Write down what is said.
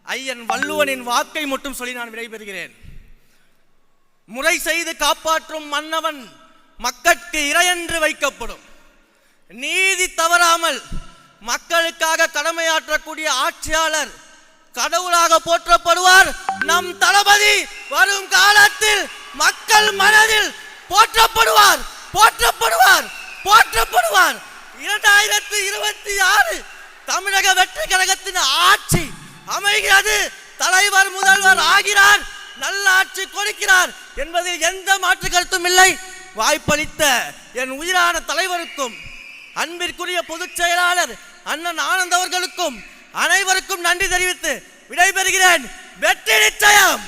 ஐயன் வள்ளுவனின் வாக்கை மட்டும் சொல்லி நான் விடைபெறுகிறேன். முறை செய்து காப்பாற்றும் மன்னவன் மக்களுக்கு இறையென்று வைக்கப்படும். நீதி தவறாமல் மக்களுக்காக கடமையாற்றக்கூடிய ஆட்சியாளர் கடவுளாக போற்றப்படுவார். நம் தளபதி வரும் காலத்தில் மக்கள் மனதில் போற்றப்படுவார் போற்றப்படுவார் போற்றப்படுவார். 2026 தமிழக வெற்றி கழகத்தின் ஆட்சி அமைகிறது. தலைவர் முதல்வர் ஆகிறார், நல்ல ஆட்சி கொடுக்கிறார் என்பதில் எந்த மாற்று கருத்தும் இல்லை. வாய்ப்பளித்த என் உயிரான தலைவருக்கும் அன்பிற்குரிய பொதுச் செயலாளர் அண்ணன் ஆனந்த் அவர்களுக்கும் அனைவருக்கும் நன்றி தெரிவித்து விடைபெறுகிறேன். வெற்றி நிச்சயம்.